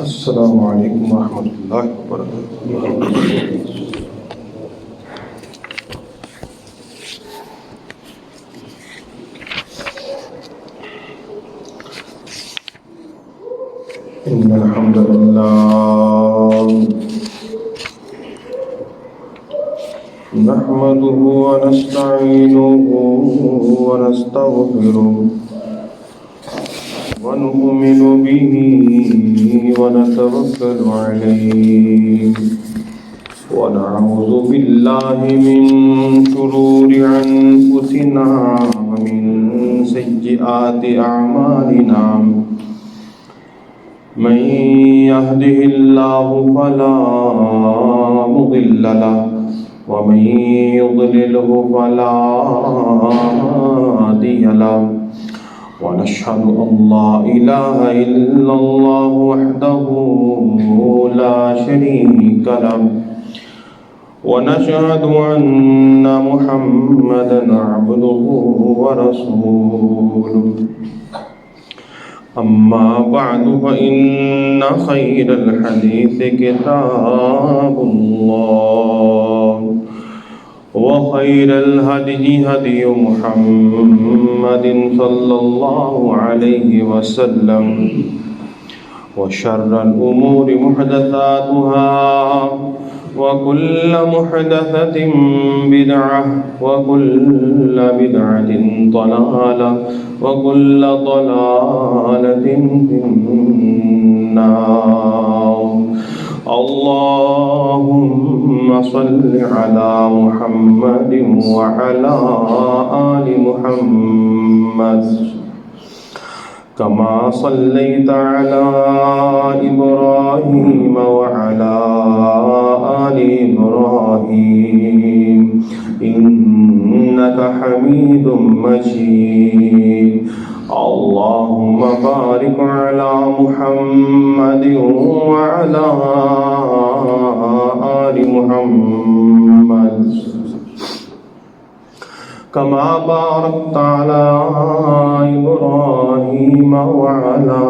السلام علیکم ورحمۃ اللہ وبرکاتہ۔ ان الحمد للہ نحمده ونستعینه ونستغفره ونؤمن به ونتوكل عليه ونعوذ بالله من شرور أنفسنا ومن سيئات أعمالنا من يهده الله فلا مضل له ومن يضلله فلا هادي له ونشهد أن لا إله إلا الله وحده لا شريك له ونشهد أن محمدا عبده ورسوله أما بعد فإن خير الحديث كتاب الله وخير الهدي هدي محمد صلى الله عليه وسلم وشر الأمور محدثاتها وكل محدثة بدعة وكل بدعة ضلالة وكل ضلالة في النار۔ اللهم صل على محمد وعلى آل محمد كما صليت على إبراهيم وعلى آل إبراهيم إنك حميد مجيد۔ اللهم بارك على محمد وعلى آل محمد كما باركت على إبراهيم وعلى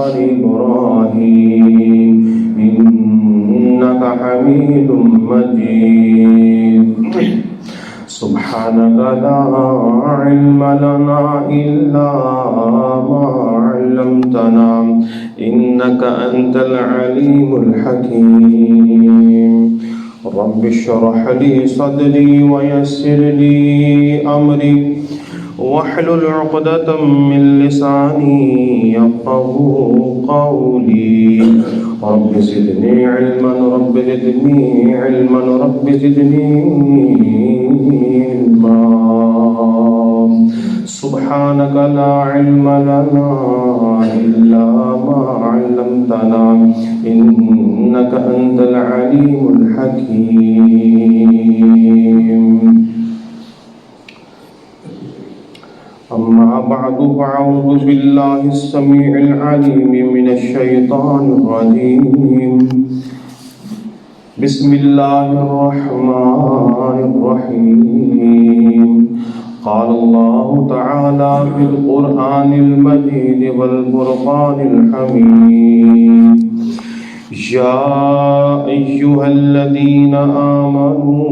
آل إبراهيم إنك حميد مجيد۔ سبحانك لا علم لنا إلا ما علمتنا إنك أنت العليم الحكيم۔ رب اشرح لي صدري ويسر لي أمري واحلل عقدة من لساني يفقهوا قولي۔ رب زدني علما رب زدني علما رب زدني علما۔ سبحانك لا علم لنا إلا ما علمتنا إنك أنت العليم الحكيم۔ أما بعد فأعوذ بالله السميع العليم من الشيطان الرجيم۔ بسم الله الرحمن الرحيم۔ قال الله تعالى في القرآن المجيد والفرقان الحميد: يا أيها الذين آمنوا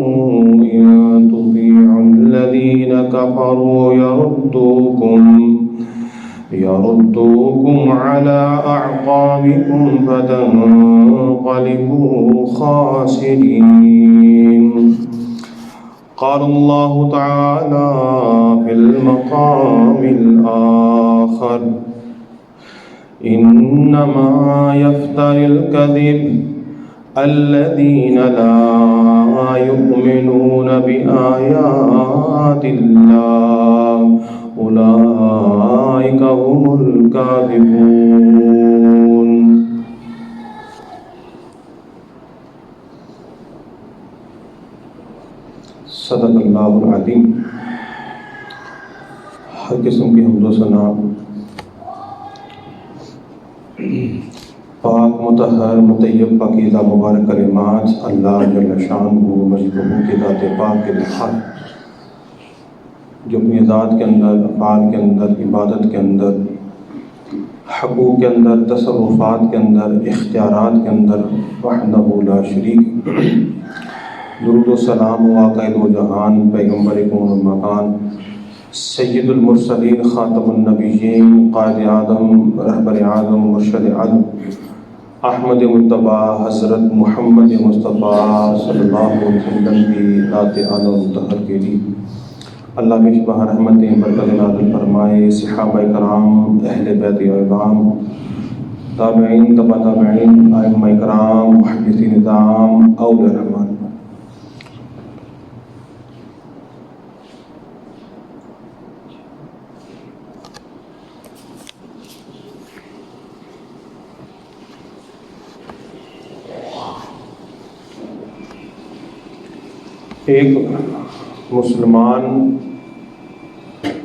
إن تطيعوا الذين كفروا يردوكم على أعقابكم فتنقلبوا خاسرين۔ قال الله تعالى في المقام الآخر: إنما يفتري الكذب الذين لا يؤمنون بآيات الله أولئك هم الكاذبون۔ صدق اللہ العظیم۔ ہر قسم کی حمد و ثنا پاک مطہر مطیب پاکیزہ مبارک کلمات اللہ جل شانہ مجدہ کی ذات پاک کے لحاظ جو اپنی ذات کے اندر، افعال کے اندر، عبادت کے اندر حقوق کے اندر، تصرفات کے اندر، اختیارات کے اندر وحدہ لا شریک۔ درود و سلام و قائد و جہان پیغمبر کون مکان سید المرسلین خاتم النبیین قائد اعظم رہبر اعظم مرشد اعظم احمد مجتبی حضرت محمد مصطفیٰ صلی اللہ علیہ وسلم کی ذات اعلی مطہر کے لیے اللہ بشبہ رحمتیں برکت نازل فرمائے۔ صحابہ کرام، اہل بیت اعظام، تابعین، تبع تابعین، ائمہ کرام، محدثین نظام، اولیاء الرحمن۔ ایک مسلمان،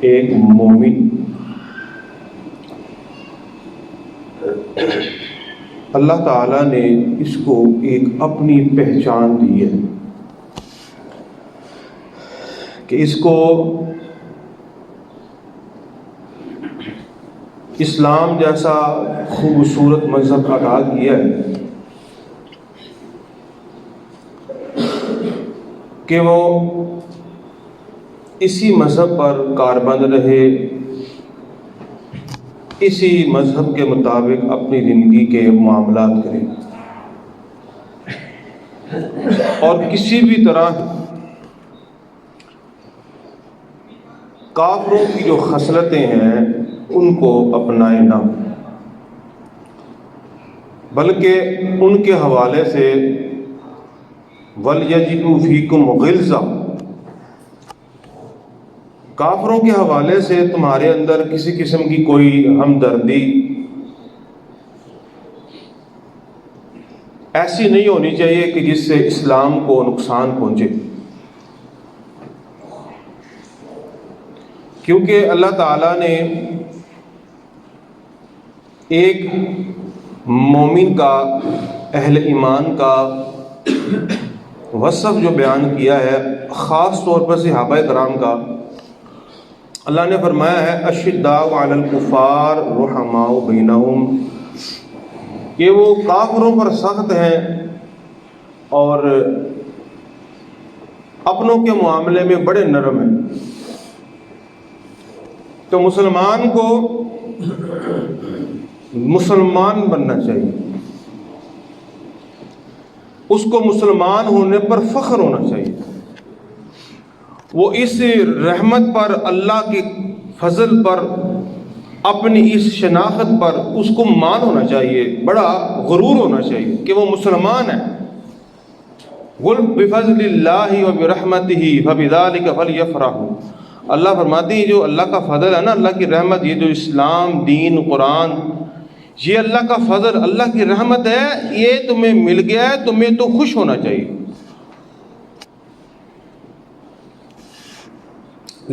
ایک مومن اللہ تعالیٰ نے اس کو ایک اپنی پہچان دی ہے کہ اس کو اسلام جیسا خوبصورت مذہب عطا کیا ہے کہ وہ اسی مذہب پر کاربند رہے، اسی مذہب کے مطابق اپنی زندگی کے معاملات کرے، اور کسی بھی طرح کافروں کی جو خصلتیں ہیں ان کو اپنائے نہ، بلکہ ان کے حوالے سے وَلْيَجِدُوا فِيكُمْ غِلْظَةً، کافروں کے حوالے سے تمہارے اندر کسی قسم کی کوئی ہمدردی ایسی نہیں ہونی چاہیے کہ جس سے اسلام کو نقصان پہنچے، کیونکہ اللہ تعالیٰ نے ایک مومن کا، اہل ایمان کا وصف جو بیان کیا ہے، خاص طور پر صحابہ کرام کا، اللہ نے فرمایا ہے اشداء علی الکفار رحماء بینہم، کہ وہ کافروں پر سخت ہیں اور اپنوں کے معاملے میں بڑے نرم ہیں۔ تو مسلمان کو مسلمان بننا چاہیے، اس کو مسلمان ہونے پر فخر ہونا چاہیے، وہ اس رحمت پر، اللہ کے فضل پر، اپنی اس شناخت پر اس کو مان ہونا چاہیے، بڑا غرور ہونا چاہیے کہ وہ مسلمان ہے۔ قُلْ بِفَضْلِ اللَّهِ وَبِرَحْمَتِهِ فَبِذَلِكَ فَلْيَفْرَحُوا، اللہ فرماتے ہیں جو اللہ کا فضل ہے نا، اللہ کی رحمت، یہ جو اسلام، دین، قرآن، یہ اللہ کا فضل، اللہ کی رحمت ہے، یہ تمہیں مل گیا ہے، تمہیں تو خوش ہونا چاہیے۔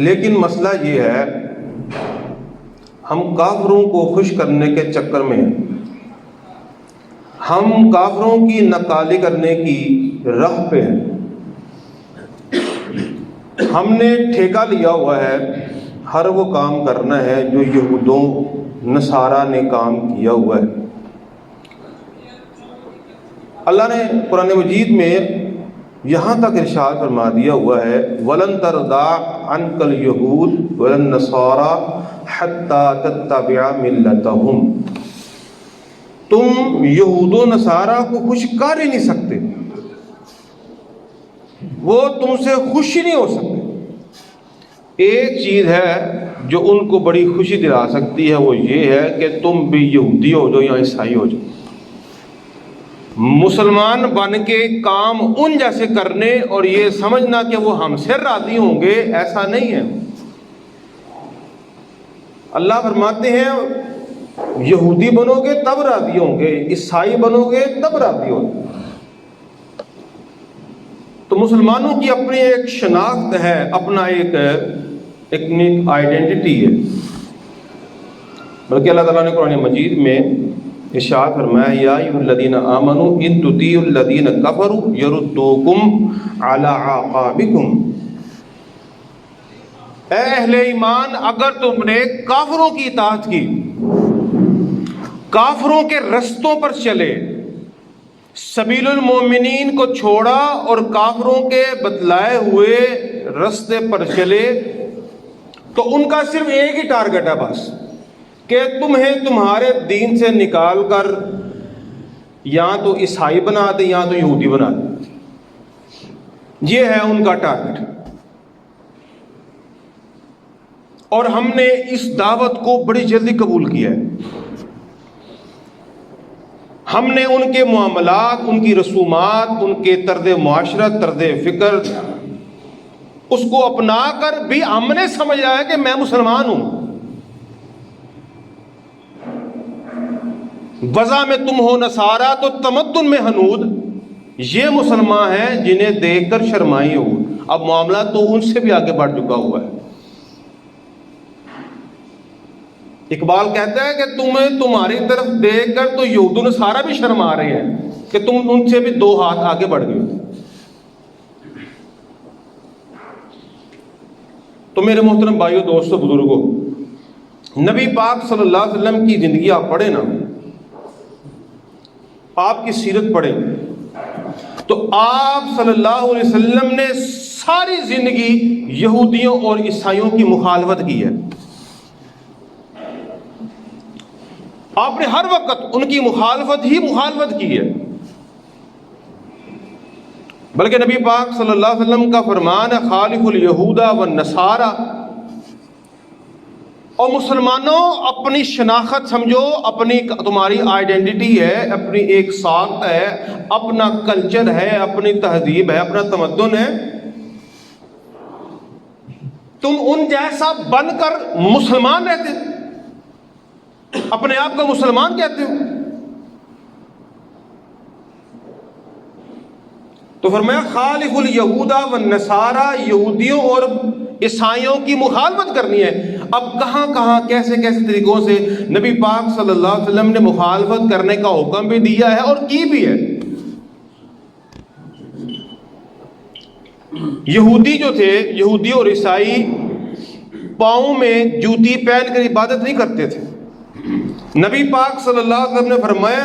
لیکن مسئلہ یہ ہے، ہم کافروں کو خوش کرنے کے چکر میں ہیں، ہم کافروں کی نقالی کرنے کی راہ پہ ہیں، ہم نے ٹھیکہ لیا ہوا ہے ہر وہ کام کرنا ہے جو یہودوں نصارہ نے کام کیا ہوا ہے۔ اللہ نے قرآن مجید میں یہاں تک ارشاد فرما دیا ہوا ہے وَلَن تَرْضَىٰ عَنْكَ الْيَهُودُ وَلَا النَّصَارَىٰ حَتَّىٰ تَتَّبِعَ مِلَّتَهُمْ، تم یہود و نصارہ کو خوش کر ہی نہیں سکتے، وہ تم سے خوش ہی نہیں ہو سکتے۔ ایک چیز ہے جو ان کو بڑی خوشی دلا سکتی ہے، وہ یہ ہے کہ تم بھی یہودی ہو جاؤ یا عیسائی ہو جاؤ، مسلمان بن کے کام ان جیسے کرنے اور یہ سمجھنا کہ وہ ہم سے راضی ہوں گے، ایسا نہیں ہے۔ اللہ فرماتے ہیں یہودی بنو گے تب راضی ہوں گے، عیسائی بنو گے تب راضی ہوں گے۔ تو مسلمانوں کی اپنی ایک شناخت ہے، اپنا ایک آئیڈینٹی ہے، بلکہ اللہ تعالیٰ نے قرآن مجید میں ارشاد فرمایا یا ایھا الذین آمنوا ان تطیعوا الذین کفروا یردوکم علی اعقابکم، اے اہل ایمان اگر تم نے کافروں کی اطاعت کی کافروں کے رستوں پر چلے، سبیل المومنین کو چھوڑا اور کافروں کے بتلائے ہوئے رستے پر چلے، تو ان کا صرف ایک ہی ٹارگٹ ہے بس، کہ تمہیں تمہارے دین سے نکال کر یا تو عیسائی بنا دے یا تو یہودی بنا دے. یہ ہے ان کا ٹارگٹ. اور ہم نے اس دعوت کو بڑی جلدی قبول کیا ہے. ہم نے ان کے معاملات، ان کی رسومات، ان کے طرز معاشرت، طرز فکر، اس کو اپنا کر بھی ہم نے سمجھا ہے کہ میں مسلمان ہوں. وضع میں تم ہو نصارہ تو تمدن میں ہنود، یہ مسلمان ہیں جنہیں دیکھ کر شرمائی ہو. اب معاملہ تو ان سے بھی آگے بڑھ چکا ہوا ہے. اقبال کہتا ہے کہ تمہیں تمہاری طرف دیکھ کر تو یہود و نصارہ بھی شرما رہے ہیں کہ تم ان سے بھی 2 ہاتھ آگے بڑھ گئے. تو میرے محترم بھائیو، دوستو، بزرگوں، نبی پاک صلی اللہ علیہ وسلم کی زندگی آپ پڑھیں نا، آپ کی سیرت پڑھیں، تو آپ صلی اللہ علیہ وسلم نے ساری زندگی یہودیوں اور عیسائیوں کی مخالفت کی ہے. آپ نے ہر وقت ان کی مخالفت کی ہے. بلکہ نبی پاک صلی اللہ علیہ وسلم کا فرمان ہے، خالف الیہود والنصارى. اور مسلمانوں، اپنی شناخت سمجھو، اپنی تمہاری آئیڈینٹی ہے، اپنی ایک ساخت ہے، اپنا کلچر ہے، اپنی تہذیب ہے، اپنا تمدن ہے. تم ان جیسا بن کر مسلمان رہتے، اپنے آپ کو مسلمان کہتے ہو. تو فرمایا خالف الیہود والنصارى، یہودیوں اور عیسائیوں کی مخالفت کرنی ہے. اب کہاں کہاں کیسے کیسے طریقوں سے نبی پاک صلی اللہ علیہ وسلم نے مخالفت کرنے کا حکم بھی دیا ہے اور کی بھی ہے. یہودی جو تھے، یہودی اور عیسائی پاؤں میں جوتی پہن کر عبادت نہیں کرتے تھے. نبی پاک صلی اللہ علیہ وسلم نے فرمایا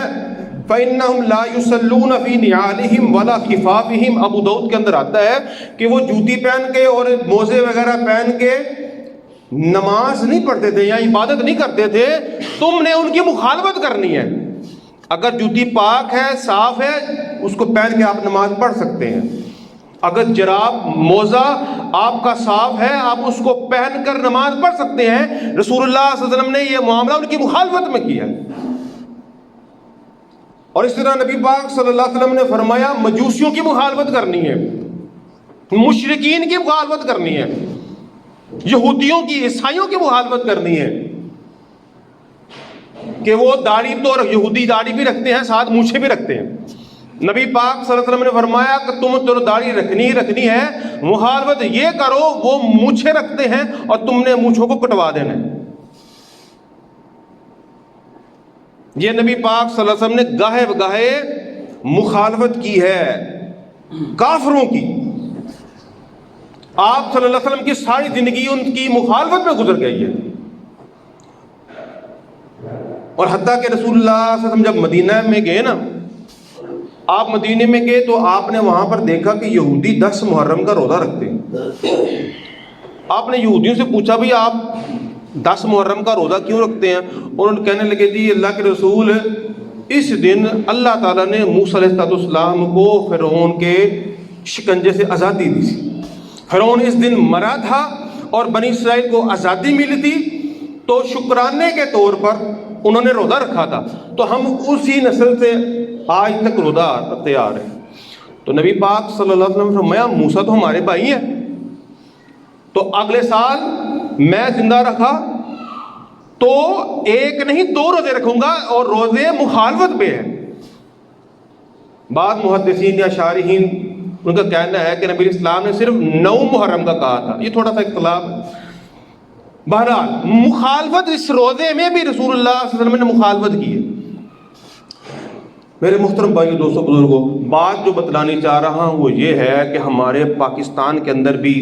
فَإِنَّهُمْ لَا يُصَلُّونَ فِي نِعَالِهِمْ وَلَا خِفَافِهِمْ. ابو داؤد کے اندر آتا ہے کہ وہ جوتی پہن کے اور موزے وغیرہ پہن کے نماز نہیں پڑھتے تھے یا عبادت نہیں کرتے تھے. تم نے ان کی مخالفت کرنی ہے. اگر جوتی پاک ہے، صاف ہے، اس کو پہن کے آپ نماز پڑھ سکتے ہیں. اگر جراب، موزہ آپ کا صاف ہے، آپ اس کو پہن کر نماز پڑھ سکتے ہیں. رسول اللہ صلی اللہ علیہ وسلم نے یہ معاملہ ان کی مخالفت میں کیا. اور اس طرح نبی پاک صلی اللہ علیہ وسلم نے فرمایا مجوسیوں کی مخالفت کرنی ہے، مشرکین کی مخالفت کرنی ہے، یہودیوں کی، عیسائیوں کی مخالفت کرنی ہے کہ وہ داڑھی تو، یہودی داڑھی بھی رکھتے ہیں، ساتھ مونچھیں بھی رکھتے ہیں. نبی پاک صلی اللہ علیہ وسلم نے فرمایا کہ تم تو داڑھی رکھنی ہے، مخالفت یہ کرو وہ مونچھیں رکھتے ہیں اور تم نے مونچھوں کو کٹوا دینا ہے. یہ نبی پاک صلی اللہ علیہ وسلم نے گاہے بگاہے مخالفت کی ہے کافروں کی. آپ صلی اللہ علیہ وسلم کی ساری زندگی ان کی مخالفت میں گزر گئی ہے. اور حتیٰ کہ رسول اللہ صلی اللہ علیہ وسلم جب مدینہ میں گئے نا، آپ مدینے میں گئے تو آپ نے وہاں پر دیکھا کہ یہودی 10 محرم کا روزہ رکھتے ہیں. آپ نے یہودیوں سے پوچھا بھی آپ 10 محرم کا روزہ کیوں رکھتے ہیں؟ انہوں نے کہنے لگے جی اللہ کے رسول، اس دن اللہ تعالیٰ نے موسیٰ علیہ السلام کو فرعون کے شکنجے سے آزادی دی تھی. فرعون اس دن مرا تھا اور بنی اسرائیل کو آزادی ملی تھی، تو شکرانے کے طور پر انہوں نے روزہ رکھا تھا. تو ہم اسی نسل سے آج تک روزہ رکھتے آ رہے ہیں. تو نبی پاک صلی اللہ علیہ وسلم نے فرمایا موسیٰ تو ہمارے بھائی ہیں. تو اگلے سال میں زندہ رکھا تو 1 نہیں 2 روزے رکھوں گا، اور روزے مخالفت پہ ہیں. بعض محدثین یا شارحین ان کا کہنا ہے کہ نبی اسلام نے صرف 9 محرم کا کہا تھا. یہ تھوڑا سا اختلاف ہے. بہرحال مخالفت اس روزے میں بھی رسول اللہ صلی اللہ علیہ وسلم نے مخالفت کی ہے. میرے محترم بھائیو، دوستو، بزرگوں، بات جو بتلانی چاہ رہا ہوں وہ یہ ہے کہ ہمارے پاکستان کے اندر بھی،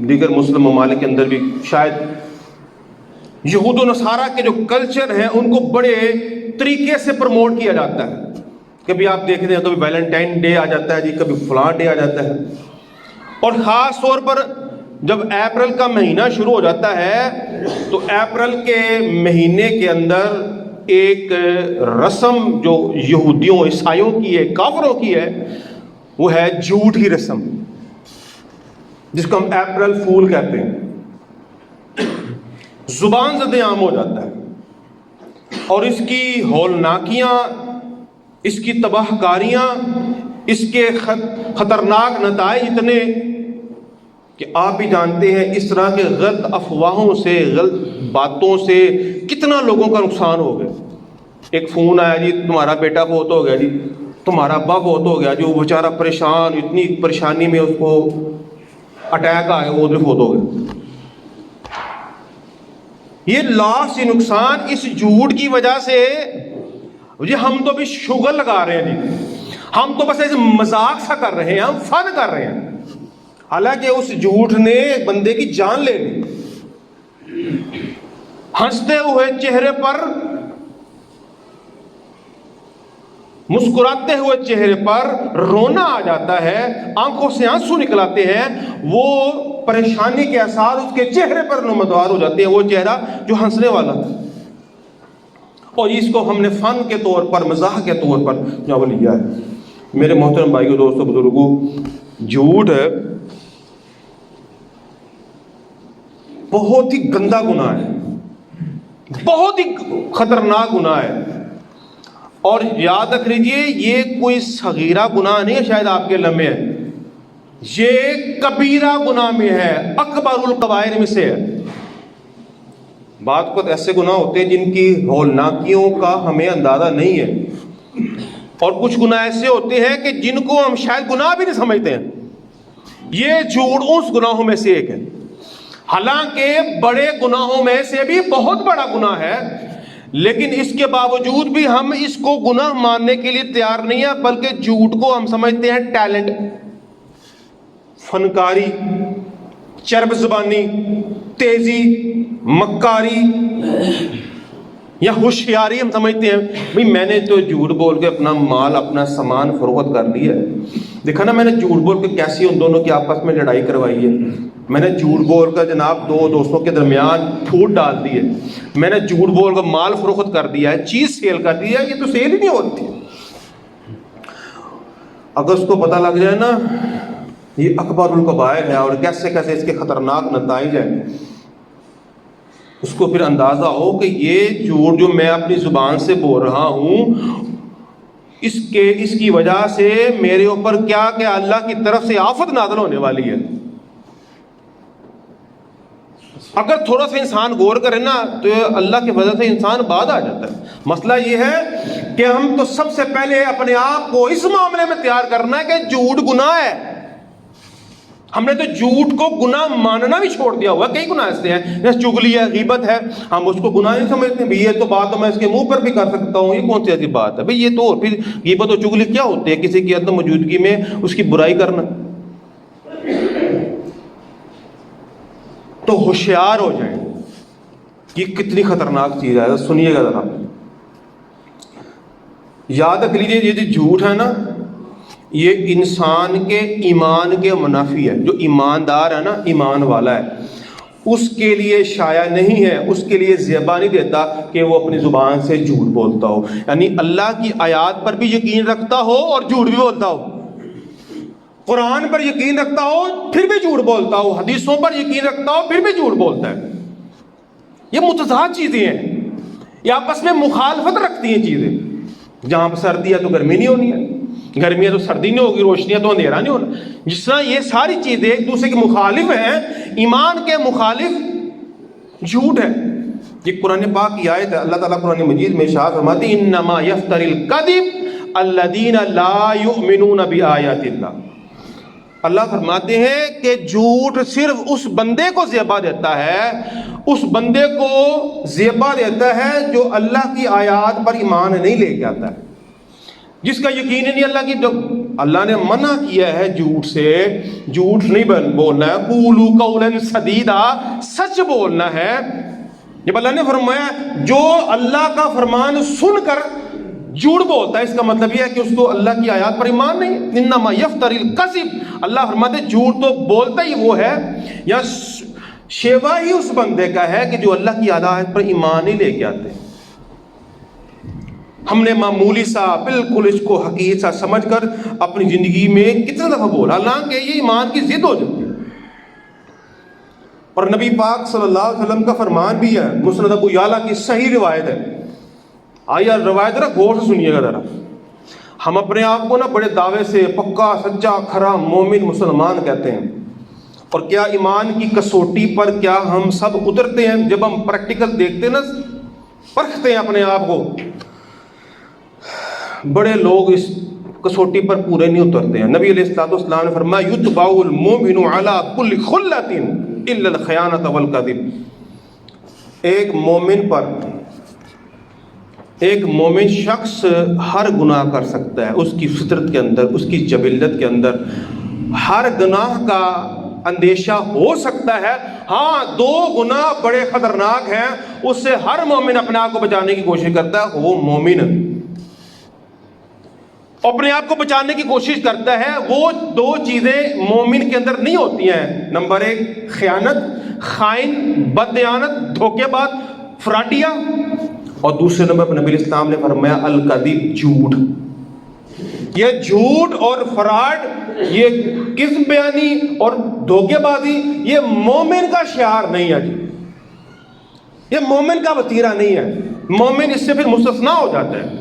دیگر مسلم ممالک کے اندر بھی شاید یہود و نصارہ کے جو کلچر ہیں ان کو بڑے طریقے سے پروموٹ کیا جاتا ہے. کبھی آپ دیکھتے ہیں کبھی ویلنٹائن ڈے آ جاتا ہے جی، کبھی فلاں ڈے آ جاتا ہے. اور خاص طور پر جب اپریل کا مہینہ شروع ہو جاتا ہے تو اپریل کے مہینے کے اندر ایک رسم جو یہودیوں عیسائیوں کی ہے، کافروں کی ہے، وہ ہے جھوٹ کی رسم، جس کو ہم اپریل فول کہتے ہیں. زبان زد عام ہو جاتا ہے اور اس کی ہولناکیاں، اس کی تباہ کاریاں، اس کے خطرناک نتائج اتنے کہ آپ بھی جانتے ہیں اس طرح کے غلط افواہوں سے، غلط باتوں سے کتنا لوگوں کا نقصان ہو گیا. ایک فون آیا جی تمہارا بیٹا فوت ہو گیا جی، تمہارا ابا فوت ہو گیا، جو بیچارہ پریشان، اتنی پریشانی میں اس کو اٹیک آیا، وہ فوت ہو گیا. یہ لاس، یہ نقصان اس جھوٹ کی وجہ سے. جی ہم تو بھی شوگر لگا رہے ہیں جی، ہم تو بس ایسے مذاق سا کر رہے ہیں، ہم فن کر رہے ہیں، حالانکہ اس جھوٹ نے بندے کی جان لے لی. ہنستے ہوئے چہرے پر، مسکراتے ہوئے چہرے پر رونا آ جاتا ہے، آنکھوں سے آنسو نکل آتے ہیں، وہ پریشانی کے آثار اس کے چہرے پر نمودار ہو جاتے ہیں، وہ چہرہ جو ہنسنے والا تھا. اور اس کو ہم نے فن کے طور پر، مزاح کے طور پر جو لیا ہے. میرے محترم بھائیو، دوستو، بزرگوں، جھوٹ ہے بہت ہی گندا گناہ ہے، بہت ہی خطرناک گناہ ہے. اور یاد رکھ لیجیے یہ کوئی صغیرہ گناہ نہیں ہے شاید آپ کے لمحے ہے، یہ کبیرہ گناہ میں ہے، اکبر الکبائر میں سے ہے. بعض وقت ایسے گناہ ہوتے ہیں جن کی ہولناکیوں کا ہمیں اندازہ نہیں ہے، اور کچھ گناہ ایسے ہوتے ہیں کہ جن کو ہم شاید گناہ بھی نہیں سمجھتے ہیں. یہ جھوٹ اس گناہوں میں سے ایک ہے، حالانکہ بڑے گناہوں میں سے بھی بہت بڑا گناہ ہے، لیکن اس کے باوجود بھی ہم اس کو گناہ ماننے کے لیے تیار نہیں ہیں، بلکہ جھوٹ کو ہم سمجھتے ہیں ٹیلنٹ، فنکاری، چرب زبانی، تیزی، مکاری یا ہوشیاری. ہم سمجھتے ہیں بھئی میں نے تو جھوٹ بول کے اپنا مال، اپنا سامان فروخت کر لیا ہے. دیکھا نا میں نے جھوٹ بول کے کیسی ان دونوں کی آپس میں لڑائی کروائی ہے. میں نے جھوٹ بول کر جناب دو دوستوں کے درمیان پھوٹ ڈال دی ہے. میں نے جھوٹ بول کر مال فروخت کر دیا ہے، چیز سیل کر دی ہے. یہ تو سیل ہی نہیں ہوتی. اگر اس کو پتہ لگ جائے نا یہ اکبر الکبائر ہے اور کیسے کیسے اس کے خطرناک نتائج ہیں، اس کو پھر اندازہ ہو کہ یہ جھوٹ جو میں اپنی زبان سے بول رہا ہوں، اس کی وجہ سے میرے اوپر کیا کہ اللہ کی طرف سے آفت نازل ہونے والی ہے. اگر تھوڑا سا انسان غور کرے نا تو اللہ کی وجہ سے انسان بعد آ جاتا ہے. مسئلہ یہ ہے کہ ہم تو سب سے پہلے اپنے آپ کو اس معاملے میں تیار کرنا ہے کہ جھوٹ گناہ ہے. ہم نے تو جھوٹ کو گناہ ماننا بھی چھوڑ دیا ہوا. کئی گناہ ایسے ہیں جیسے چغلی ہے، غیبت ہے، ہم اس کو گناہ نہیں سمجھتے. بھی یہ تو بات تو میں اس کے منہ پر بھی کر سکتا ہوں، یہ کون سی ایسی بات ہے بھئی؟ یہ تو پھر غیبت و چغلی کیا ہوتے ہیں؟ کسی کی عدم موجودگی میں اس کی برائی کرنا. تو ہوشیار ہو جائیں، یہ کتنی خطرناک چیز ہے. سنیے گا ذرا، یاد رکھ لیجیے یہ جو جھوٹ ہے نا، یہ انسان کے ایمان کے منافی ہے. جو ایماندار ہے نا، ایمان والا ہے، اس کے لیے شایع نہیں ہے، اس کے لیے زیبا نہیں دیتا کہ وہ اپنی زبان سے جھوٹ بولتا ہو. یعنی اللہ کی آیات پر بھی یقین رکھتا ہو اور جھوٹ بھی بولتا ہو، قرآن پر یقین رکھتا ہو پھر بھی جھوٹ بولتا ہو، حدیثوں پر یقین رکھتا ہو پھر بھی جھوٹ بولتا ہے. یہ متضاد چیزیں ہیں، یہ آپس میں مخالفت رکھتی ہیں چیزیں. جہاں پر سردی ہے تو گرمی نہیں ہونی ہے، گرمی ہے تو سردی نہیں ہوگی، روشنی ہے تو اندھیرا نہیں ہونا. جس طرح یہ ساری چیزیں ایک دوسرے کے مخالف ہیں، ایمان کے مخالف جھوٹ ہے. یہ قرآن پاک کی آیت ہے. اللہ تعالیٰ قرآن مجید میں ارشاد فرماتے ہیں انما یفتری الکذب الذین لا یؤمنون بآیات اللہ. اللہ فرماتے ہیں کہ جھوٹ صرف اس بندے کو زیبا دیتا ہے، اس بندے کو زیبا دیتا ہے جو اللہ کی آیات پر ایمان نہیں لے کے آتا ہے، جس کا یقین نہیں اللہ کی. جب اللہ نے منع کیا ہے جھوٹ سے، جھوٹ نہیں بولنا ہے، قولوا قولا سدیدا، سچ بولنا ہے. جب اللہ نے فرمایا جو اللہ کا فرمان سن کر جھوٹ بولتا ہے، اس کا مطلب یہ ہے کہ اس کو اللہ کی آیات پر ایمان نہیں ہے۔ انما یفتری الکذب، اللہ فرماتے جھوٹ تو بولتا ہی وہ ہے، یا شیوا ہی اس بندے کا ہے کہ جو اللہ کی آیات پر ایمان ہی لے کے آتے ہیں۔ ہم نے معمولی سا بالکل اس کو حقیقت سا سمجھ کر اپنی زندگی میں کتنا دفعہ بولا، حالانکہ یہ ایمان کی ضد ہو جاتی ہے۔ اور نبی پاک صلی اللہ علیہ وسلم کا فرمان بھی ہے، مسند ابو یعلا کی صحیح روایت ہے۔ آئیے روایت ذرا غور سے سنیے گا ذرا۔ ہم اپنے آپ کو نا بڑے دعوے سے پکا سچا کھرا مومن مسلمان کہتے ہیں، اور کیا ایمان کی کسوٹی پر کیا ہم سب اترتے ہیں؟ جب ہم پریکٹیکل دیکھتے ہیں نا، پرکھتے ہیں اپنے آپ کو، بڑے لوگ اس کسوٹی پر پورے نہیں اترتے ہیں۔ نبی علیہ الصلوۃ والسلام نے فرمایا یتبع المؤمن علی کل خلۃ الا الخیانۃ والکذب، ایک مومن شخص ہر گناہ کر سکتا ہے، اس کی فطرت کے اندر، اس کی جبلت کے اندر ہر گناہ کا اندیشہ ہو سکتا ہے۔ ہاں، دو گناہ بڑے خطرناک ہیں، اس سے ہر مومن اپنے آپ کو بچانے کی کوشش کرتا ہے۔ وہ مومن اپنے آپ کو بچانے کی کوشش کرتا ہے، وہ دو چیزیں مومن کے اندر نہیں ہوتی ہیں۔ نمبر ایک خیانت، خائن، بددیانت، دھوکے باز، فراڈیا، اور دوسرے نمبر پر نبی اسلام نے فرمایا الکذب، جھوٹ۔ یہ جھوٹ اور فراڈ، یہ کذب بیانی اور دھوکے بازی، یہ مومن کا شعار نہیں ہے جی، یہ مومن کا وتیرہ نہیں ہے۔ مومن اس سے پھر مستثنا ہو جاتا ہے۔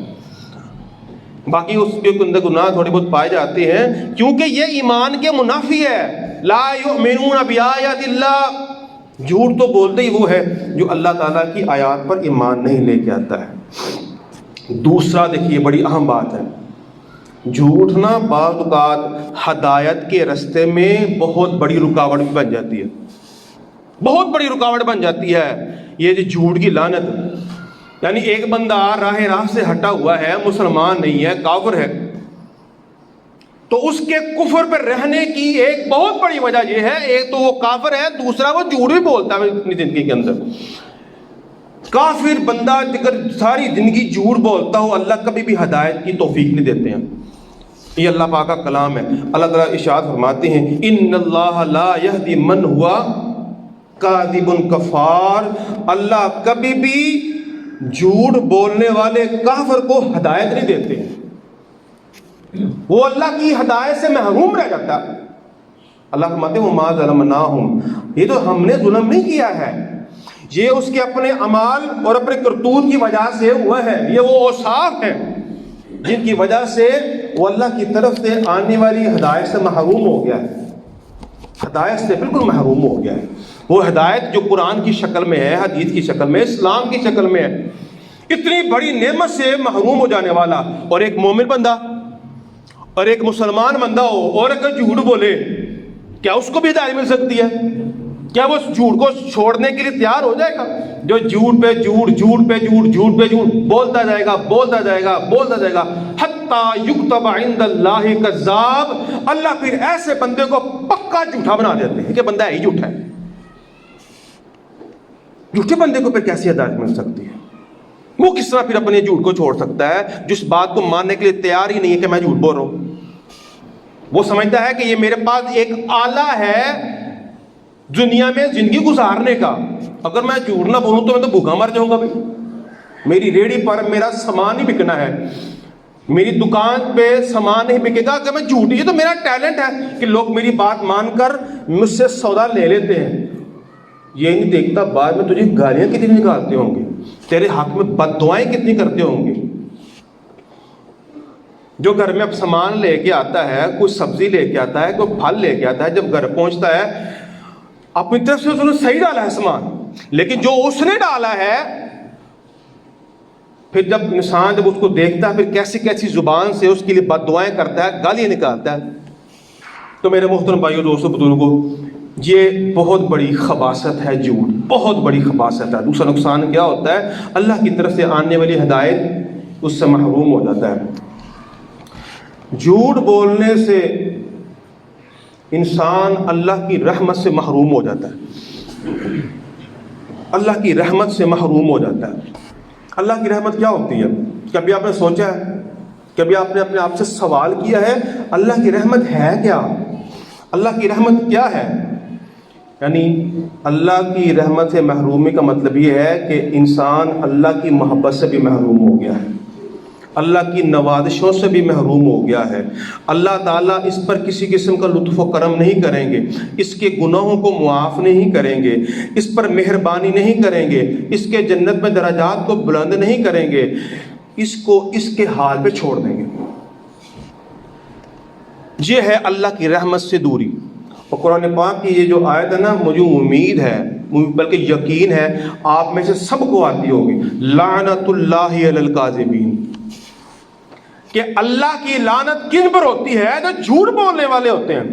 باقی اس کے اندر گناہ تھوڑے بہت پائے جاتے ہیں، کیونکہ یہ ایمان کے منافی ہے۔ لا یؤمنون بآیات اللہ، جھوٹ تو بولتے ہی وہ ہے جو اللہ تعالیٰ کی آیات پر ایمان نہیں لے کے آتا ہے۔ دوسرا دیکھیے بڑی اہم بات ہے، جھوٹ نا بعض اوقات ہدایت کے رستے میں بہت بڑی رکاوٹ بھی بن جاتی ہے، بہت بڑی رکاوٹ بن جاتی ہے یہ جو جھوٹ کی لعنت۔ یعنی ایک بندہ راہ سے ہٹا ہوا ہے، مسلمان نہیں ہے، کافر ہے، تو اس کے کفر پر رہنے کی ایک بہت بڑی وجہ یہ ہے، ایک تو وہ کافر ہے، دوسرا وہ جھوٹ بھی بولتا ہے اپنی زندگی کے اندر۔ کافر بندہ اگر ساری زندگی جھوٹ بولتا ہو، اللہ کبھی بھی ہدایت کی توفیق نہیں دیتے ہیں۔ یہ اللہ پاک کا کلام ہے۔ اللہ تعالیٰ ارشاد فرماتے ہیں ان اللہ لا یہدی من ہوا کاذب کفار، اللہ کبھی بھی جھوٹ بولنے والے کافر کو ہدایت نہیں دیتے، وہ اللہ کی ہدایت سے محروم رہ جاتا۔ اللہ فرماتے ہیں وما ظلمناہم، یہ تو ہم نے ظلم نہیں کیا ہے، یہ اس کے اپنے اعمال اور اپنے کرتوت کی وجہ سے ہوا ہے۔ یہ وہ اوصاف ہیں جن کی وجہ سے وہ اللہ کی طرف سے آنے والی ہدایت سے محروم ہو گیا ہے، ہدایت سے بالکل محروم ہو گیا ہے۔ وہ ہدایت جو قرآن کی شکل میں ہے، حدیث کی شکل میں، اسلام کی شکل میں ہے، اتنی بڑی نعمت سے محروم ہو جانے والا، اور ایک مومن بندہ اور ایک مسلمان بندہ ہو اور اگر جھوٹ بولے، کیا اس کو بھی ہدایت مل سکتی ہے؟ کیا وہ جھوٹ کو چھوڑنے کے لیے تیار ہو جائے گا؟ جو جھوٹ پہ جھوٹ، جھوٹ پہ جھوٹ، جھوٹ پہ جھوٹ بولتا جائے گا، بولتا جائے گا، بولتا جائے گا، حتی یکتب عند اللہ کذاب، اللہ پھر ایسے بندے کو پکا جھوٹا بنا دیتے ہیں کہ بندہ ہی جھوٹا ہے۔ جھوٹے بندے کو پھر کیسی ہدایت مل سکتی ہے؟ وہ کس طرح پھر اپنے جھوٹ کو چھوڑ سکتا ہے جس بات کو ماننے کے لیے تیار ہی نہیں ہے کہ میں جھوٹ بول رہا ہوں؟ وہ سمجھتا ہے کہ یہ میرے پاس ایک آلہ ہے دنیا میں زندگی گزارنے کا، اگر میں جھوٹ نہ بولوں تو میں تو بھوکا مر جاؤں گا۔ بھائی میری ریڑھی پر میرا سامان ہی بکنا ہے، میری دکان پہ سامان نہیں بکے گا کہ میں جھوٹ، یہ تو میرا ٹیلنٹ ہے کہ لوگ میری بات مان کر مجھ سے سودا لے لیتے ہیں۔ یہ نہیں دیکھتا بعد میں تجھے گالیاں کتنی نکالتے ہوں گے، تیرے حق میں بد دعائیں کتنی کرتے ہوں گے۔ جو گھر میں اب سامان لے کے آتا ہے، کوئی سبزی لے کے آتا ہے، کوئی پھل لے کے آتا ہے، جب گھر پہنچتا ہے اپنی طرف سے اس نے صحیح ڈالا ہے سامان، لیکن جو اس نے ڈالا ہے پھر جب انسان جب اس کو دیکھتا ہے پھر کیسی کیسی زبان سے اس کے لیے بد دعائیں کرتا ہے، گالیاں نکالتا ہے۔ تو میرے محترم بھائیو، دوستو، بزرگوں، یہ بہت بڑی خباثت ہے جھوٹ، بہت بڑی خباثت ہے۔ دوسرا نقصان کیا ہوتا ہے؟ اللہ کی طرف سے آنے والی ہدایت اس سے محروم ہو جاتا ہے۔ جھوٹ بولنے سے انسان اللہ کی رحمت سے محروم ہو جاتا ہے۔ اللہ کی رحمت سے محروم ہو جاتا ہے۔ اللہ کی رحمت کیا ہوتی ہے؟ کبھی آپ نے سوچا ہے؟ کبھی آپ نے اپنے آپ سے سوال کیا ہے اللہ کی رحمت ہے کیا؟ اللہ کی رحمت کیا ہے؟ یعنی اللہ کی رحمت سے محرومی کا مطلب یہ ہے کہ انسان اللہ کی محبت سے بھی محروم ہو گیا ہے، اللہ کی نوازشوں سے بھی محروم ہو گیا ہے۔ اللہ تعالیٰ اس پر کسی قسم کا لطف و کرم نہیں کریں گے، اس کے گناہوں کو معاف نہیں کریں گے، اس پر مہربانی نہیں کریں گے، اس کے جنت میں درجات کو بلند نہیں کریں گے، اس کو اس کے حال پہ چھوڑ دیں گے۔ یہ ہے اللہ کی رحمت سے دوری۔ اور قرآن پاک کی یہ جو آیت ہے نا، مجھے امید ہے بلکہ یقین ہے آپ میں سے سب کو آتی ہوگی، لعنت اللہ علی الکاذبین، کہ اللہ کی لعنت کن پر ہوتی ہے؟ جو جھوٹ بولنے والے ہوتے ہیں۔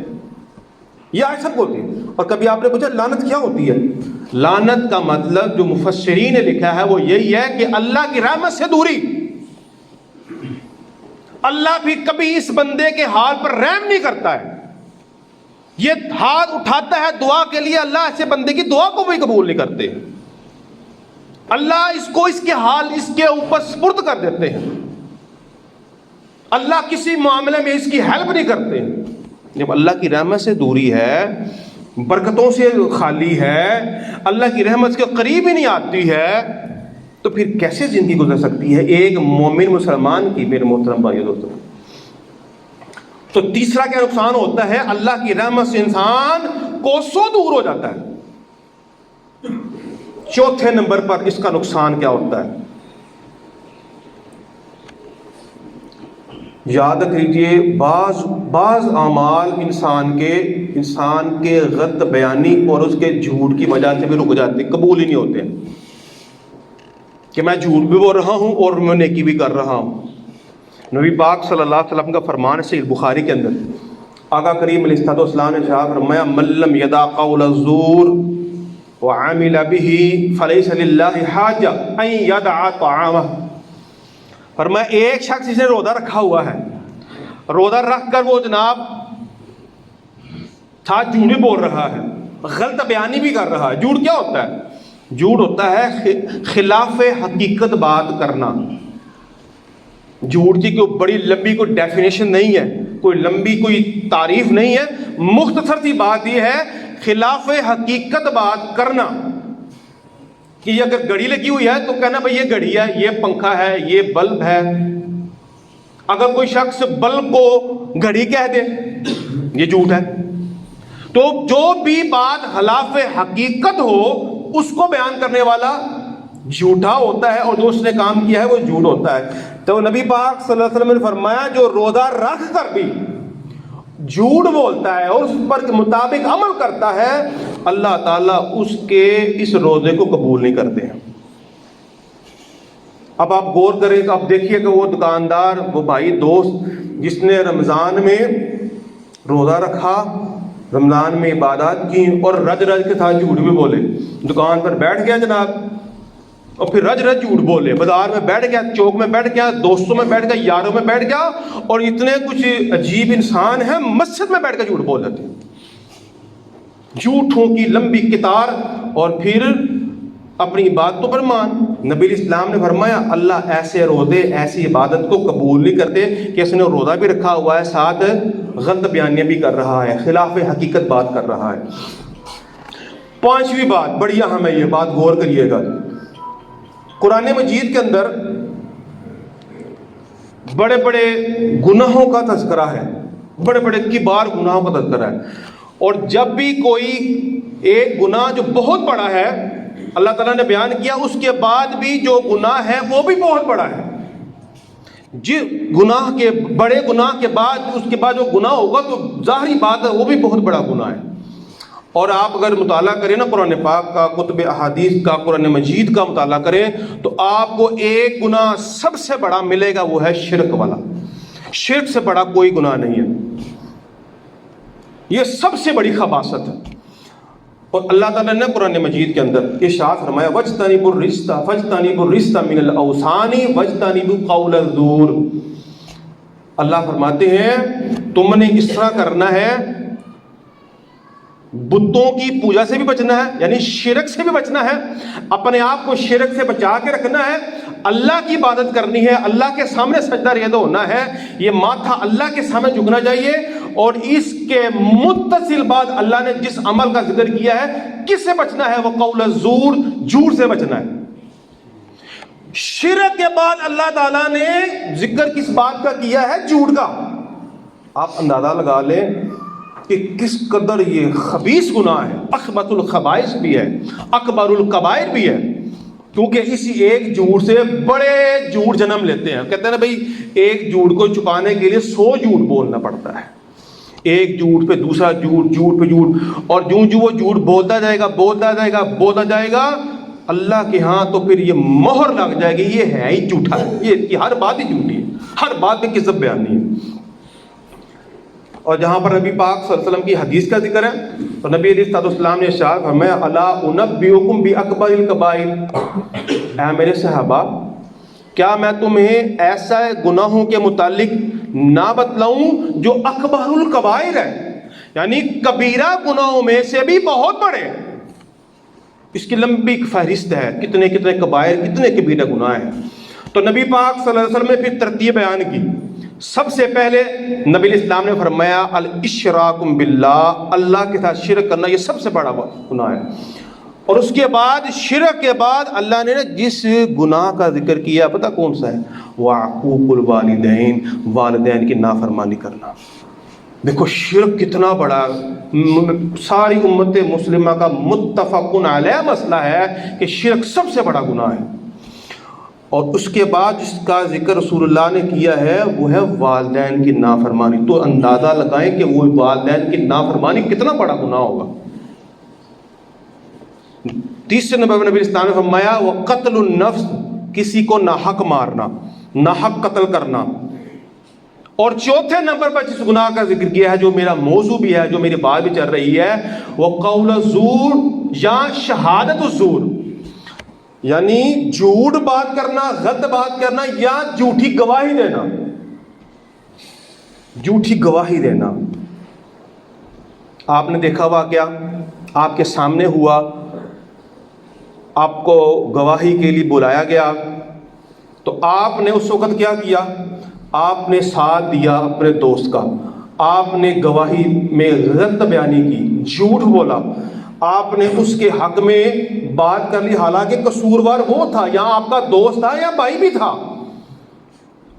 یہ آیت سب کو ہوتی ہے۔ اور کبھی آپ نے پوچھا لعنت کیا ہوتی ہے؟ لعنت کا مطلب جو مفسرین نے لکھا ہے وہ یہی ہے کہ اللہ کی رحمت سے دوری۔ اللہ بھی کبھی اس بندے کے حال پر رحم نہیں کرتا ہے، یہ ہاتھ اٹھاتا ہے دعا کے لیے، اللہ ایسے بندے کی دعا کو بھی قبول نہیں کرتے، اللہ اس کو اس کے حال اس کے اوپر سپرد کر دیتے ہیں، اللہ کسی معاملے میں اس کی ہیلپ نہیں کرتے۔ جب اللہ کی رحمت سے دوری ہے، برکتوں سے خالی ہے، اللہ کی رحمت کے قریب ہی نہیں آتی ہے، تو پھر کیسے زندگی گزر سکتی ہے ایک مومن مسلمان کی؟ میرے محترم بھائیو دوستو، تو تیسرا کیا نقصان ہوتا ہے؟ اللہ کی رحمت سے انسان کوسوں دور ہو جاتا ہے۔ چوتھے نمبر پر اس کا نقصان کیا ہوتا ہے؟ یاد رکھیے، بعض اعمال انسان کے غلط بیانی اور اس کے جھوٹ کی وجہ سے بھی رک جاتے، قبول ہی نہیں ہوتے، کہ میں جھوٹ بھی بول رہا ہوں اور میں نیکی بھی کر رہا ہوں۔ نبی پاک صلی اللہ علیہ وسلم کا فرمان ہے صحیح بخاری کے اندر، آقا کریم علیہ الصلوۃ والسلام نے فرمایا من لم یدع قول الزور وعمل به فلیس للہ حاجہ ان یدع طعامہ۔ فرمایا ایک شخص جس نے روزہ رکھا ہوا ہے، روزہ رکھ کر وہ جناب جھوٹ بھی بول رہا ہے، غلط بیانی بھی کر رہا ہے۔ جھوٹ کیا ہوتا ہے؟ جھوٹ ہوتا ہے خلاف حقیقت بات کرنا۔ جھوٹ کی کوئی بڑی لمبی کوئی ڈیفینیشن نہیں ہے، کوئی لمبی کوئی تعریف نہیں ہے، مختصر سی بات یہ ہے خلاف حقیقت بات کرنا۔ کہ یہ اگر گھڑی لگی ہوئی ہے تو کہنا بھائی یہ گھڑی ہے، یہ پنکھا ہے، یہ بلب ہے۔ اگر کوئی شخص بلب کو گھڑی کہہ دے یہ جھوٹ ہے۔ تو جو بھی بات خلاف حقیقت ہو اس کو بیان کرنے والا جھوٹا ہوتا ہے، اور جو اس نے کام کیا ہے وہ جھوٹ ہوتا ہے۔ تو نبی پاک صلی اللہ علیہ وسلم نے فرمایا جو روزہ رکھ کر بھی جھوٹ بولتا ہے اور اس پر کے مطابق عمل کرتا ہے، اللہ تعالیٰ اس کے اس روزے کو قبول نہیں کرتے ہیں۔ اب آپ غور کریں، اب دیکھیے کہ وہ دکاندار، وہ بھائی دوست جس نے رمضان میں روزہ رکھا، رمضان میں عبادات کی اور رج کے ساتھ جھوٹ بھی بولے، دکان پر بیٹھ گیا جناب اور پھر رج جھوٹ بولے، بازار میں بیٹھ گیا، چوک میں بیٹھ گیا، دوستوں میں بیٹھ گیا، یاروں میں بیٹھ گیا، اور اتنے کچھ عجیب انسان ہیں مسجد میں بیٹھ کر جھوٹ بول دیتے ہیں، جھوٹوں کی لمبی قطار، اور پھر اپنی عبادتوں پر مان۔ نبی اسلام نے فرمایا اللہ ایسے روزے، ایسی عبادت کو قبول نہیں کرتے کہ اس نے روزہ بھی رکھا ہوا ہے، ساتھ غلط بیانیاں بھی کر رہا ہے، خلاف حقیقت بات کر رہا ہے۔ پانچویں بات بڑی اہم ہے، یہ بات غور کریے گا۔ قرآن مجید کے اندر بڑے بڑے گناہوں کا تذکرہ ہے، بڑے بڑے کبار گناہوں کا تذکرہ ہے، اور جب بھی کوئی ایک گناہ جو بہت بڑا ہے اللہ تعالیٰ نے بیان کیا، اس کے بعد بھی جو گناہ ہے وہ بھی بہت بڑا ہے۔ گناہ کے بڑے گناہ کے بعد اس کے بعد جو گناہ ہوگا تو ظاہری بات ہے وہ بھی بہت بڑا گناہ ہے۔ اور آپ اگر مطالعہ کریں نا قرآن پاک کا، کتب احادیث کا، قرآن مجید کا مطالعہ کریں تو آپ کو ایک گناہ سب سے بڑا ملے گا، وہ ہے شرک والا۔ شرک سے بڑا کوئی گناہ نہیں ہے، یہ سب سے بڑی خباثت ہے۔ اور اللہ تعالیٰ نے قرآن مجید کے اندر ارشاد فرمایا وَاجْتَنِبُوا الرِّجْسَ فَاجْتَنِبُوا الرِّجْسَ مِنَ الْأَوْثَانِ وَاجْتَنِبُوا قَوْلَ الزُّورِ۔ اللہ فرماتے ہیں تم نے اس طرح کرنا ہے بتوں کی پوجا سے بھی بچنا ہے، یعنی شرک سے بھی بچنا ہے، اپنے آپ کو شرک سے بچا کے رکھنا ہے، اللہ کی عبادت کرنی ہے، اللہ کے سامنے سجدہ ریزہ ہونا ہے، یہ ماتھا اللہ کے سامنے جھکنا چاہیے۔ اور اس کے متصل بعد اللہ نے جس عمل کا ذکر کیا ہے، کس سے بچنا ہے؟ وہ قول الزور، جھوٹ سے بچنا ہے۔ شرک کے بعد اللہ تعالیٰ نے ذکر کس بات کا کیا ہے؟ جھوٹ کا۔ آپ اندازہ لگا لیں کہ کس قدر یہ خبیث گناہ ہے، اخبث الخبائث بھی ہے، اکبر الکبائر بھی ہے، کیونکہ اسی ایک جھوٹ سے بڑے جھوٹ جنم لیتے ہیں۔ کہتے ہیں نا بھائی، ایک جھوٹ کو چھپانے کے لیے 100 جھوٹ بولنا پڑتا ہے، ایک جھوٹ پہ دوسرا جھوٹ، جھوٹ پہ جھوٹ، اور جو وہ جھوٹ بولتا جائے گا اللہ کے ہاں تو پھر یہ مہر لگ جائے گی، یہ ہے ہی جھوٹا ہے، یہ ہر بات ہی جھوٹی ہے، ہر بات میں کذب بیانی ہے۔ اور جہاں پر نبی پاک صلی اللہ علیہ وسلم کی حدیث کا ذکر ہے تو نبی علیہ السلام نے ارشاد فرمایا، الا انبئکم باکبر الکبائر، اے میرے صحابہ کیا میں تمہیں ایسا گناہوں کے متعلق نہ بتلاؤں جو اکبر الکبائر ہے، یعنی کبیرہ گناہوں میں سے بھی بہت بڑے۔ اس کی لمبی فہرست ہے، کتنے کتنے کبائر، کتنے کبیرہ گناہ ہیں۔ تو نبی پاک صلی اللہ علیہ وسلم نے پھر ترتیب بیان کی۔ سب سے پہلے نبی علیہ السلام نے فرمایا الاشراک باللہ، اللہ کے ساتھ شرک کرنا یہ سب سے بڑا گناہ ہے۔ اور اس کے بعد شرک کے بعد اللہ نے جس گناہ کا ذکر کیا پتہ کون سا ہے؟ وعقوق الوالدین، والدین کی نافرمانی کرنا۔ دیکھو شرک کتنا بڑا، ساری امت مسلمہ کا متفق علیہ مسئلہ ہے کہ شرک سب سے بڑا گناہ ہے۔ اور اس کے بعد جس کا ذکر رسول اللہ نے کیا ہے وہ ہے والدین کی نافرمانی۔ تو اندازہ لگائیں کہ وہ والدین کی نافرمانی کتنا بڑا گناہ ہوگا۔ تیسرے نمبر پر نبی اسلام نے فرمایا وہ قتل النفس، کسی کو ناحق مارنا، ناحق قتل کرنا۔ اور چوتھے نمبر پر جس گناہ کا ذکر کیا ہے، جو میرا موضوع بھی ہے، جو میری بات بھی چل رہی ہے، وہ قول الزور یا شہادت الزور، یعنی جھوٹ بات کرنا، غلط بات کرنا یا جھوٹی گواہی دینا۔ جھوٹی گواہی دینا، آپ نے دیکھا ہوا کیا، آپ کے سامنے ہوا، آپ کو گواہی کے لیے بلایا گیا تو آپ نے اس وقت کیا کیا؟ آپ نے ساتھ دیا اپنے دوست کا، آپ نے گواہی میں غلط بیانی کی، جھوٹ بولا، آپ نے اس کے حق میں بات کر لی، حالانکہ قصوروار وہ تھا، یہاں آپ کا دوست تھا یا بھائی بھی تھا۔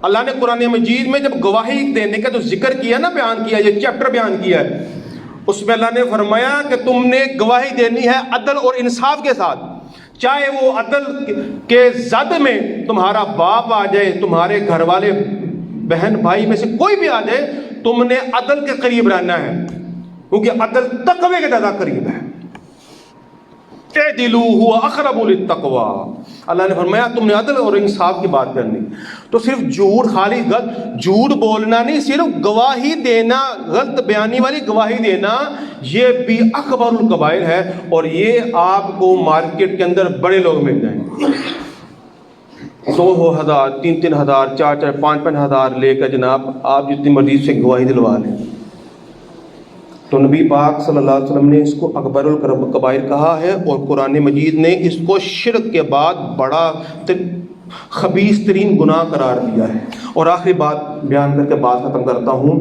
اللہ نے قرآن مجید میں جب گواہی دینے کا جو ذکر کیا نا، بیان کیا، یہ چیپٹر بیان کیا ہے، اس میں اللہ نے فرمایا کہ تم نے گواہی دینی ہے عدل اور انصاف کے ساتھ، چاہے وہ عدل کے زد میں تمہارا باپ آ جائے، تمہارے گھر والے بہن بھائی میں سے کوئی بھی آ جائے، تم نے عدل کے قریب رہنا ہے، کیونکہ عدل تقوی کے زیادہ قریب ہے۔ اعدلوا هو اقرب للتقوی، اللہ نے فرمایا تم نے عدل اور انصاف کی بات کرنی۔ تو صرف جھوٹ، خالی جھوٹ بولنا نہیں، صرف گواہی دینا، غلط بیانی والی گواہی دینا، یہ بھی اکبر الکبائر ہے۔ اور یہ آپ کو مارکیٹ کے اندر بڑے لوگ مل جائیں گے، 2,000 3,000 4,000 5,000 لے کر جناب آپ جتنی مرضی سے گواہی دلوا لیں۔ تو نبی پاک صلی اللہ علیہ وسلم نے اس کو اکبر الکبائر کہا ہے، اور قرآن مجید نے اس کو شرک کے بعد بڑا خبیث ترین گناہ قرار دیا ہے۔ اور آخری بات بیان کر کے بات ختم کرتا ہوں،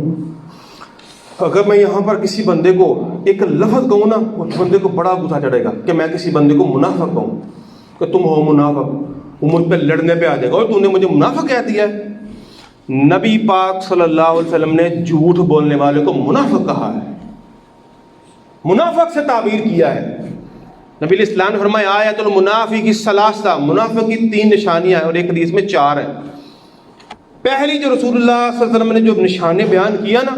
اگر میں یہاں پر کسی بندے کو ایک لفظ کہوں نا، اس بندے کو بڑا غصہ چڑھے گا کہ میں کسی بندے کو منافق کہوں کہ تم ہو منافق، وہ مجھ پہ لڑنے پہ آ جائے گا اور تم نے مجھے منافق کہہ دیا ہے۔ نبی پاک صلی اللہ علیہ وسلم نے جھوٹ بولنے والے کو منافق کہا ہے، منافق سے تعبیر کیا ہے۔ نبی علیہ السلام نے فرمایا آیت المنافق الثلاثہ، منافق کی 3 نشانیاں ہیں، اور ایک حدیث میں 4 ہیں۔ پہلی جو رسول اللہ صلی اللہ علیہ وسلم نے جو نشانے بیان کیا نا،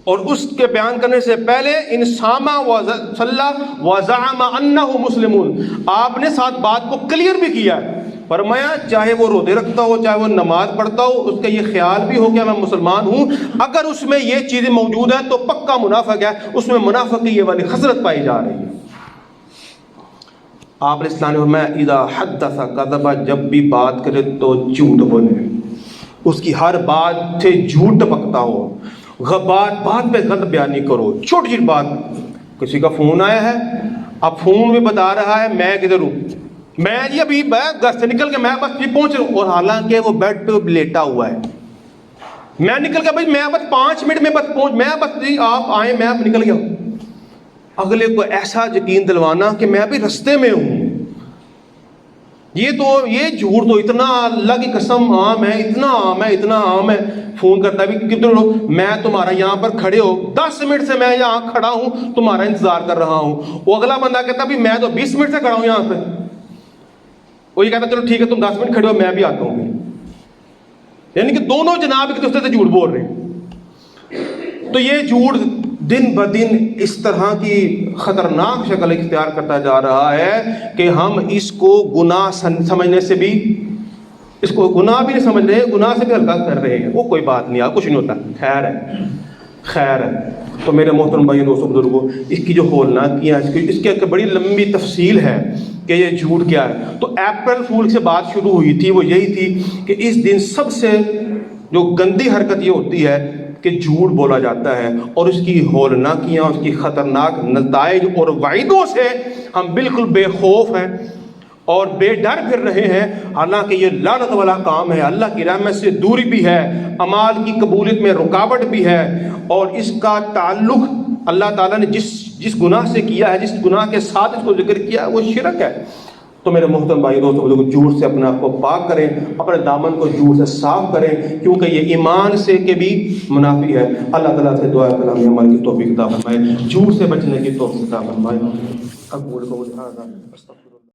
اور اس کے بیان کرنے سے پہلے انسامہ وصلہ وزعم انہ مسلمون، آپ نے ساتھ بات کو کلیئر بھی کیا ہے۔ فرمایا چاہے وہ روزے رکھتا ہو، چاہے وہ نماز پڑھتا ہو، اس کا یہ خیال بھی ہو کہ میں مسلمان ہوں، اگر اس میں یہ چیزیں موجود ہیں تو پکا منافق ہے، اس میں منافق کی یہ والی خصلت پائی جا رہی ہے۔ آپ علیہ السلام نے فرمایا اذا حدث کذب، جب بھی بات کرے تو جھوٹ بولے، اس کی ہر بات سے جھوٹ ٹپکتا ہو، بات پہ غلط بیانی کرو، چھوٹی چھوٹی بات کسی کا فون آیا ہے، اب فون بھی بتا رہا ہے میں کدھر ہوں، میں جی ابھی گھر سے نکل کے میں بس یہ پہنچ رہا ہوں، اور حالانکہ وہ بیڈ پہ لیٹا ہوا ہے. میں نکل کے بھائی میں بس 5 منٹ میں بس پہنچ، میں بس جی آپ آئیں میں اب نکل گیا ہوں. اگلے کو ایسا یقین دلوانا کہ میں ابھی رستے میں ہوں. یہ جھوٹ تو اتنا اللہ کی قسم عام ہے، اتنا عام ہے، اتنا عام ہے. فون کرتا ہے کتنے لوگ، میں تمہارا یہاں پر کھڑے ہو 10 منٹ سے میں یہاں کھڑا ہوں تمہارا انتظار کر رہا ہوں. وہ اگلا بندہ کہتا ہے میں تو 20 منٹ سے کھڑا ہوں یہاں پہ. وہ یہ کہتا چلو ٹھیک ہے تم 10 منٹ کھڑے ہو میں بھی آتا ہوں. یعنی کہ دونوں جناب ایک دوسرے سے جھوٹ بول رہے ہیں. تو یہ جھوٹ دن بدن اس طرح کی خطرناک شکل اختیار کرتا جا رہا ہے کہ ہم اس کو گناہ سمجھنے سے بھی، اس کو گناہ بھی نہیں سمجھ رہے، گناہ سے بھی ہلکا کر رہے ہیں. وہ کوئی بات نہیں، کچھ نہیں ہوتا، خیر ہے، خیر ہے. تو میرے محترم بھائی دوستوں بزرگوں، اس کی جو ہولناکیاں، اس کی ایک بڑی لمبی تفصیل ہے کہ یہ جھوٹ کیا ہے. تو اپریل فول سے بات شروع ہوئی تھی، وہ یہی تھی کہ اس دن سب سے جو گندی حرکت یہ ہوتی ہے کہ جھوٹ بولا جاتا ہے، اور اس کی ہولناکیاں، اس کی خطرناک نتائج اور وعیدوں سے ہم بالکل بے خوف ہیں اور بے ڈر پھر رہے ہیں. حالانکہ یہ لعنت والا کام ہے، اللہ کی رحمت سے دوری بھی ہے، اعمال کی قبولیت میں رکاوٹ بھی ہے، اور اس کا تعلق اللہ تعالیٰ نے جس گناہ سے کیا ہے، جس گناہ کے ساتھ اس کو ذکر کیا ہے، وہ شرک ہے. تو میرے محترم بھائی دوستوں، جھوٹ سے اپنے آپ کو پاک کریں، اپنے دامن کو جھوٹ سے صاف کریں، کیونکہ یہ ایمان سے کے بھی منافی ہے. اللہ تعالیٰ سے دعا کریں ہمیں عمل کی توفیق عطا فرمائے، جھوٹ سے بچنے کی توفیق عطا فرمائے.